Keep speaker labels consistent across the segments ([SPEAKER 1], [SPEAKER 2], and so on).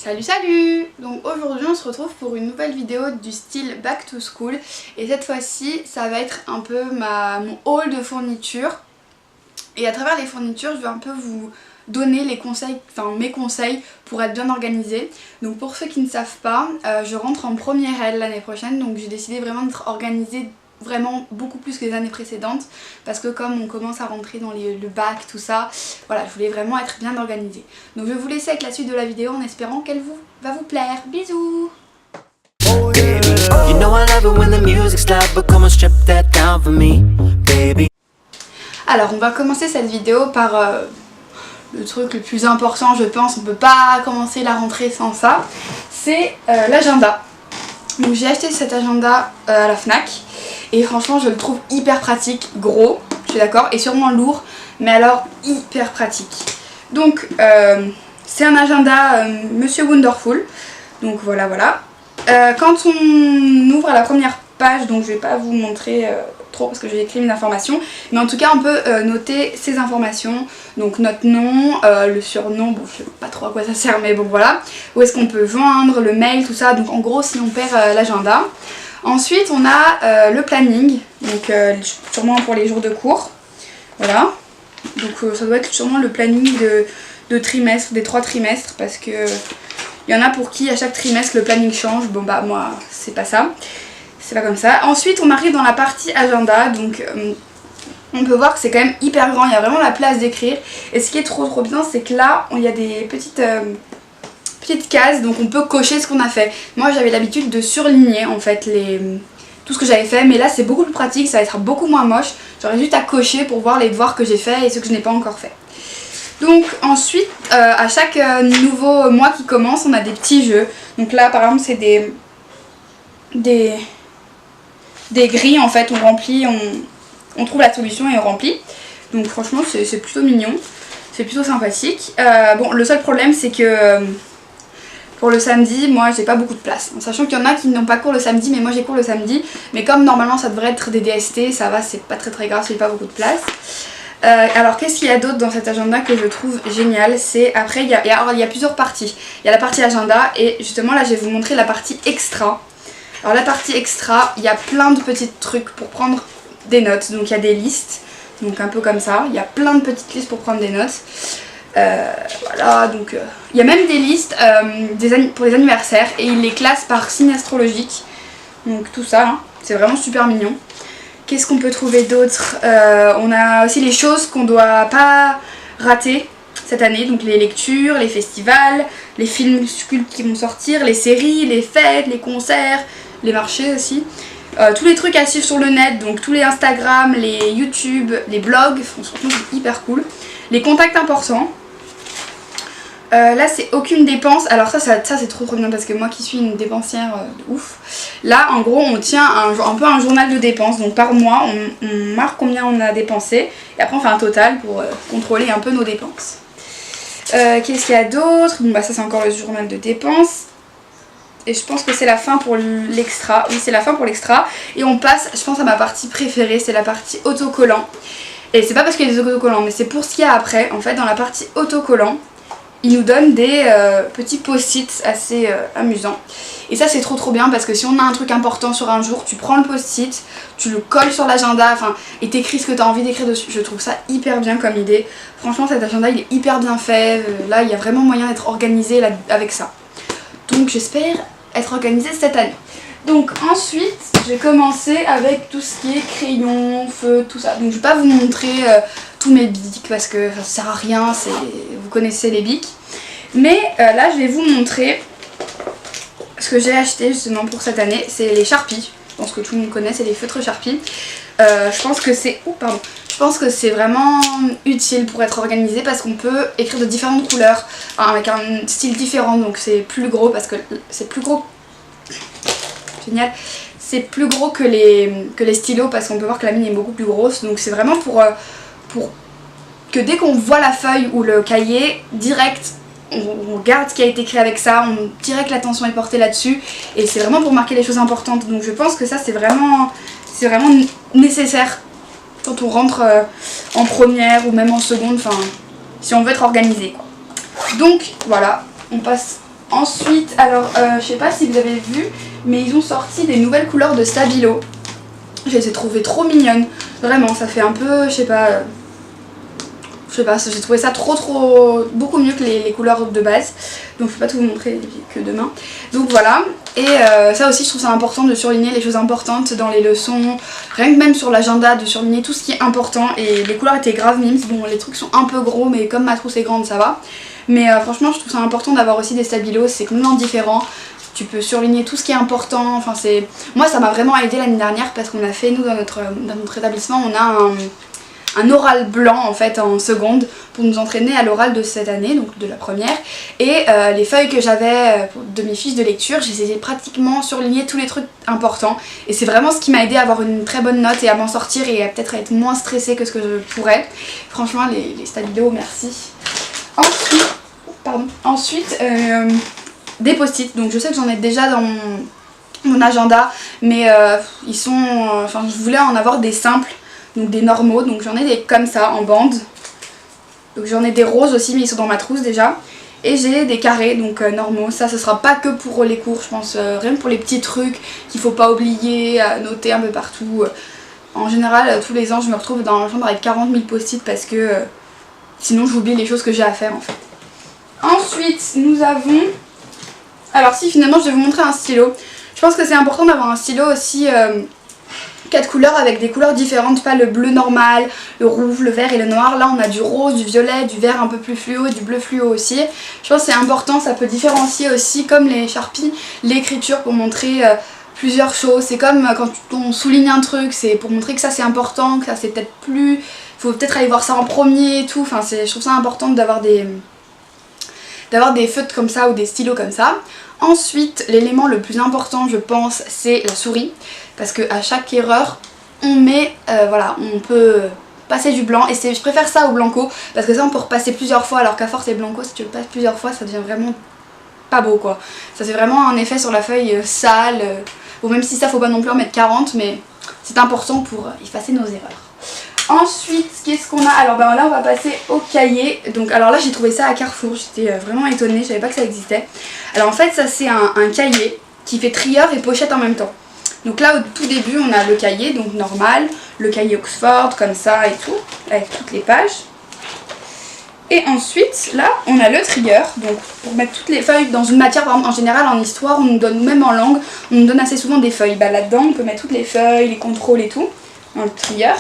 [SPEAKER 1] Salut! Donc aujourd'hui on se retrouve pour une nouvelle vidéo du style Back to School et cette fois-ci ça va être un peu mon haul de fournitures et à travers les fournitures je vais un peu vous donner les conseils, enfin mes conseils pour être bien organisé. Donc pour ceux qui ne savent pas, je rentre en première L l'année prochaine, donc j'ai décidé vraiment d'être organisée vraiment beaucoup plus que les années précédentes parce que comme on commence à rentrer dans le bac, tout ça, voilà, je voulais vraiment être bien organisée. Donc je vais vous laisser avec la suite de la vidéo en espérant qu'elle va vous plaire. Bisous! Alors on va commencer cette vidéo par le truc le plus important, je pense, on peut pas commencer la rentrée sans ça, c'est l'agenda. Donc j'ai acheté cet agenda à la Fnac et franchement je le trouve hyper pratique, gros, je suis d'accord, et sûrement lourd, mais alors hyper pratique. Donc c'est un agenda Monsieur Wonderful, donc voilà. Quand on ouvre la première page, donc je vais pas vous montrer trop parce que j'ai écrit mes informations, mais en tout cas on peut noter ces informations, donc notre nom, le surnom, bon je sais pas trop à quoi ça sert mais bon voilà, où est-ce qu'on peut joindre, le mail, tout ça, donc en gros si on perd l'agenda. Ensuite on a le planning, donc sûrement pour les jours de cours, voilà, donc ça doit être sûrement le planning de trimestre, des 3 trimestres, parce que il y en a pour qui à chaque trimestre le planning change, bon bah moi c'est pas ça. C'est pas comme ça. Ensuite on arrive dans la partie agenda, donc on peut voir que c'est quand même hyper grand, il y a vraiment la place d'écrire. Et ce qui est trop bien, c'est que là il y a des petites cases, donc on peut cocher ce qu'on a fait. Moi j'avais l'habitude de surligner en fait tout ce que j'avais fait, mais là c'est beaucoup plus pratique, ça va être beaucoup moins moche. J'aurais juste à cocher pour voir les devoirs que j'ai fait et ceux que je n'ai pas encore fait. Donc ensuite à chaque nouveau mois qui commence on a des petits jeux. Donc là par exemple c'est des grilles en fait, on remplit, on trouve la solution et on remplit. Donc franchement c'est plutôt mignon, c'est plutôt sympathique. Bon le seul problème c'est que pour le samedi moi j'ai pas beaucoup de place, en sachant qu'il y en a qui n'ont pas cours le samedi, mais moi j'ai cours le samedi. Mais comme normalement ça devrait être des DST, ça va, c'est pas très grave, j'ai pas beaucoup de place. Alors qu'est-ce qu'il y a d'autre dans cet agenda que je trouve génial, c'est après il y a plusieurs parties. Il y a la partie agenda et justement là je vais vous montrer la partie extra. Alors la partie extra, il y a plein de petits trucs pour prendre des notes, donc il y a des listes, donc un peu comme ça, il y a plein de petites listes pour prendre des notes. Voilà, donc il y a même des listes pour les anniversaires et ils les classent par signe astrologique, donc tout ça, hein, c'est vraiment super mignon. Qu'est-ce qu'on peut trouver d'autre? On a aussi les choses qu'on doit pas rater cette année, donc les lectures, les festivals, les films cultes qui vont sortir, les séries, les fêtes, les concerts, les marchés aussi. Tous les trucs à suivre sur le net, donc tous les Instagram, les YouTube, les blogs, franchement c'est hyper cool. Les contacts importants. Là c'est aucune dépense, alors ça c'est trop bien parce que moi qui suis une dépensière de ouf, là en gros on tient un peu un journal de dépenses, donc par mois on marque combien on a dépensé et après on fait un total pour contrôler un peu nos dépenses. Qu'est-ce qu'il y a d'autre? Bon bah ça c'est encore le journal de dépenses. Et je pense que c'est la fin pour l'extra. Oui c'est la fin pour l'extra. Et on passe, je pense, à ma partie préférée, c'est la partie autocollant. Et c'est pas parce qu'il y a des autocollants, mais c'est pour ce qu'il y a après. En fait dans la partie autocollant, ils nous donnent des petits post-it assez amusants. Et ça c'est trop bien parce que si on a un truc important sur un jour, tu prends le post-it, tu le colles sur l'agenda, et t'écris ce que tu as envie d'écrire dessus. Je trouve ça hyper bien comme idée. Franchement cet agenda il est hyper bien fait, là il y a vraiment moyen d'être organisé là, avec ça. Donc j'espère être organisée cette année. Donc ensuite j'ai commencé avec tout ce qui est crayon, feu, tout ça. Donc je vais pas vous montrer tous mes bics parce que ça sert à rien, vous connaissez les bics. Mais là je vais vous montrer ce que j'ai acheté justement pour cette année, c'est les Sharpies. Je pense que tout le monde connaît, c'est les feutres Sharpie. Je pense que c'est... Oh pardon. Je pense que c'est vraiment utile pour être organisé parce qu'on peut écrire de différentes couleurs, avec un style différent, donc c'est plus gros parce que c'est plus gros. Génial. C'est plus gros que les stylos parce qu'on peut voir que la mine est beaucoup plus grosse, donc c'est vraiment pour que dès qu'on voit la feuille ou le cahier, direct on regarde ce qui a été écrit avec ça, on dirait que l'attention est portée là-dessus et c'est vraiment pour marquer les choses importantes. Donc je pense que ça c'est vraiment nécessaire quand on rentre en première ou même en seconde, enfin si on veut être organisé quoi. Donc voilà, on passe Ensuite, alors je sais pas si vous avez vu, mais ils ont sorti des nouvelles couleurs de Stabilo. Je les ai trouvées trop mignonnes. Vraiment, ça fait un peu, je sais pas, j'ai trouvé ça beaucoup mieux que les couleurs de base. Donc je peux pas tout vous montrer que demain. Donc voilà, et ça aussi je trouve ça important de surligner les choses importantes dans les leçons. Rien que même sur l'agenda, de surligner tout ce qui est important. Et les couleurs étaient grave mimes. Bon, les trucs sont un peu gros, mais comme ma trousse est grande, ça va. Mais franchement, je trouve ça important d'avoir aussi des stabilos, c'est complètement différent. Tu peux surligner tout ce qui est important. Enfin, moi, ça m'a vraiment aidé l'année dernière parce qu'on a fait, nous, dans notre établissement, on a un oral blanc en fait en seconde pour nous entraîner à l'oral de cette année, donc de la première. Et les feuilles que j'avais de mes fiches de lecture, j'ai pratiquement surligné tous les trucs importants. Et c'est vraiment ce qui m'a aidé à avoir une très bonne note et à m'en sortir et à peut-être être moins stressée que ce que je pourrais. Franchement, les stabilos, merci. Ensuite, des post-it. Donc je sais que j'en ai déjà dans mon agenda, mais ils sont... Enfin, je voulais en avoir des simples, donc des normaux. Donc j'en ai des comme ça, en bande. Donc j'en ai des roses aussi, mais ils sont dans ma trousse déjà. Et j'ai des carrés, donc normaux. Ça, ce sera pas que pour les cours, je pense. Rien que pour les petits trucs qu'il faut pas oublier, à noter un peu partout. En général, tous les ans, je me retrouve dans la chambre avec 40 000 post-it parce que... sinon, j'oublie les choses que j'ai à faire, en fait. Ensuite, nous avons... Alors si, finalement, je vais vous montrer un stylo. Je pense que c'est important d'avoir un stylo aussi 4 couleurs avec des couleurs différentes, pas le bleu normal, le rouge, le vert et le noir. Là, on a du rose, du violet, du vert un peu plus fluo, du bleu fluo aussi. Je pense que c'est important, ça peut différencier aussi, comme les Sharpies, l'écriture pour montrer plusieurs choses. C'est comme quand on souligne un truc, c'est pour montrer que ça c'est important, que ça c'est peut-être plus... Il faut peut-être aller voir ça en premier et tout. Enfin, je trouve ça important d'avoir des feutres comme ça ou des stylos comme ça. Ensuite, l'élément le plus important, je pense, c'est la souris. Parce qu'à chaque erreur, on met, voilà, on peut passer du blanc. Et je préfère ça au blanco, parce que ça on peut repasser plusieurs fois, alors qu'à force les blancos, si tu le passes plusieurs fois, ça devient vraiment pas beau quoi. Ça fait vraiment un effet sur la feuille sale. Bon, même si ça faut pas non plus en mettre 40, mais c'est important pour effacer nos erreurs. Ensuite, qu'est-ce qu'on a? Alors ben là on va passer au cahier. Donc alors là j'ai trouvé ça à Carrefour, j'étais vraiment étonnée, je savais pas que ça existait. Alors en fait ça c'est un cahier qui fait trieur et pochette en même temps. Donc là au tout début on a le cahier, donc normal, le cahier Oxford comme ça et tout, avec toutes les pages. Et ensuite là on a le trieur, donc pour mettre toutes les feuilles dans une matière, par exemple en général en histoire on nous donne, même en langue, on nous donne assez souvent des feuilles. Bah là-dedans on peut mettre toutes les feuilles, les contrôles et tout, dans le trieur.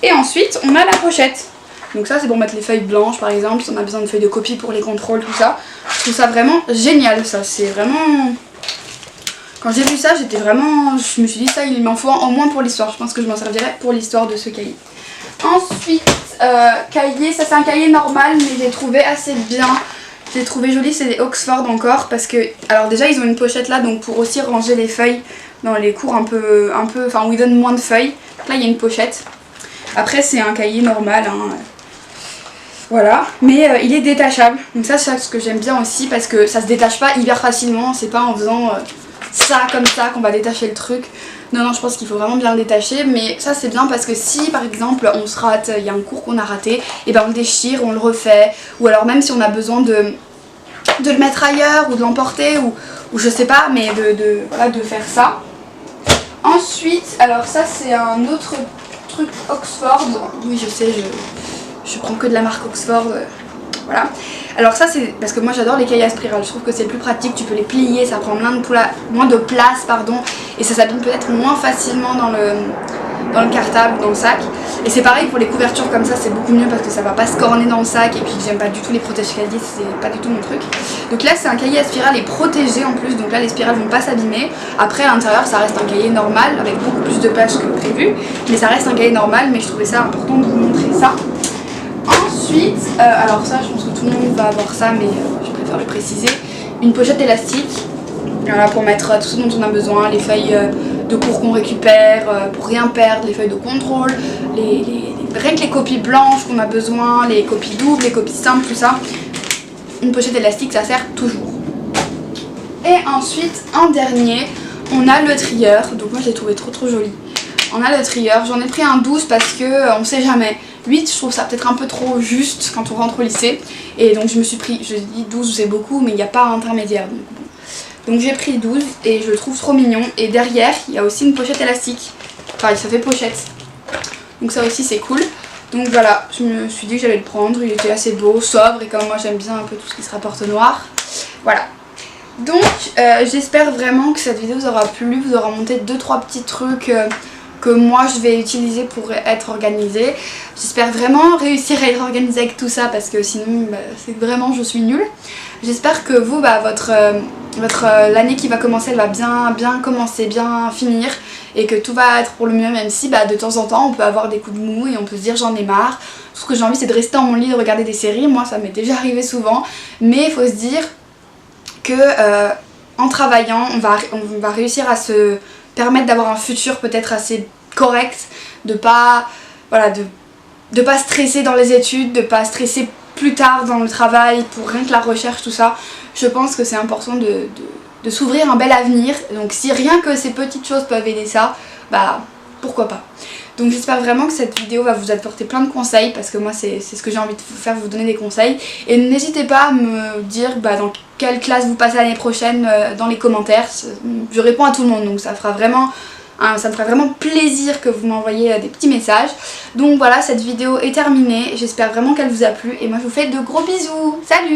[SPEAKER 1] Et ensuite on a la pochette. Donc ça c'est pour mettre les feuilles blanches par exemple, si on a besoin de feuilles de copie pour les contrôles, tout ça. Je trouve ça vraiment génial, ça c'est vraiment... Quand j'ai vu ça j'étais vraiment... Je me suis dit ça il m'en faut au moins pour l'histoire, je pense que je m'en servirai pour l'histoire de ce cahier. Ensuite, cahier, ça c'est un cahier normal mais j'ai trouvé assez bien. J'ai trouvé joli, c'est des Oxford encore parce que... Alors déjà ils ont une pochette là donc pour aussi ranger les feuilles dans les cours un peu enfin où ils donnent moins de feuilles. Là il y a une pochette. Après c'est un cahier normal, hein. Voilà, mais il est détachable, donc ça c'est ce que j'aime bien aussi parce que ça se détache pas hyper facilement, c'est pas en faisant ça comme ça qu'on va détacher le truc. Non, je pense qu'il faut vraiment bien le détacher, mais ça c'est bien parce que si par exemple on se rate, il y a un cours qu'on a raté, et ben on le déchire, on le refait, ou alors même si on a besoin de le mettre ailleurs ou de l'emporter ou je sais pas, mais voilà, de faire ça. Ensuite, alors ça c'est un autre truc Oxford, oui je sais, je prends que de la marque Oxford, voilà. Alors ça c'est parce que moi j'adore les cahiers à spirale, je trouve que c'est plus pratique, tu peux les plier, ça prend moins de place pardon, et ça s'abîme peut-être moins facilement dans le cartable, dans le sac. Et c'est pareil pour les couvertures comme ça, c'est beaucoup mieux parce que ça va pas se corner dans le sac, et puis j'aime pas du tout les protège-cahiers, c'est pas du tout mon truc. Donc là c'est un cahier à spirale et protégé en plus, donc là les spirales vont pas s'abîmer. Après à l'intérieur ça reste un cahier normal avec beaucoup plus de pages que prévu, mais ça reste un cahier normal, mais je trouvais ça important de vous montrer ça. Ensuite, alors ça je pense que tout le monde va avoir ça, mais je préfère le préciser, une pochette élastique, voilà, pour mettre tout ce dont on a besoin, les feuilles de cours qu'on récupère, pour rien perdre, les feuilles de contrôle, rien que les copies blanches qu'on a besoin, les copies doubles, les copies simples, tout ça. Une pochette élastique ça sert toujours. Et ensuite, en dernier, on a le trieur, donc moi je l'ai trouvé trop joli. On a le trieur, j'en ai pris un 12 parce que on sait jamais. 8 je trouve ça peut-être un peu trop juste quand on rentre au lycée. Et donc je me suis pris, je dis 12 c'est beaucoup mais il n'y a pas intermédiaire. Donc, bon. Donc j'ai pris 12 et je le trouve trop mignon. Et derrière il y a aussi une pochette élastique. Enfin ça fait pochette. Donc ça aussi c'est cool. Donc voilà, je me suis dit que j'allais le prendre. Il était assez beau, sobre et comme moi j'aime bien un peu tout ce qui se rapporte au noir. Voilà. Donc j'espère vraiment que cette vidéo vous aura plu, vous aura monté 2-3 petits trucs que moi je vais utiliser pour être organisée. J'espère vraiment réussir à être organisée avec tout ça parce que sinon c'est vraiment je suis nulle. J'espère que vous, l'année qui va commencer elle va bien commencer, bien finir et que tout va être pour le mieux, même si de temps en temps on peut avoir des coups de mou et on peut se dire j'en ai marre. Tout ce que j'ai envie c'est de rester dans mon lit, de regarder des séries. Moi ça m'est déjà arrivé souvent, mais il faut se dire que en travaillant on va réussir à se permettre d'avoir un futur peut-être assez correct, de pas stresser dans les études, de pas stresser plus tard dans le travail pour rien que la recherche, tout ça. Je pense que c'est important de s'ouvrir un bel avenir. Donc si rien que ces petites choses peuvent aider ça, pourquoi pas. Donc j'espère vraiment que cette vidéo va vous apporter plein de conseils parce que moi c'est ce que j'ai envie de vous faire, vous donner des conseils. Et n'hésitez pas à me dire dans quelle classe vous passez l'année prochaine dans les commentaires. Je réponds à tout le monde donc ça me fera vraiment plaisir que vous m'envoyiez des petits messages. Donc voilà, cette vidéo est terminée. J'espère vraiment qu'elle vous a plu et moi je vous fais de gros bisous. Salut!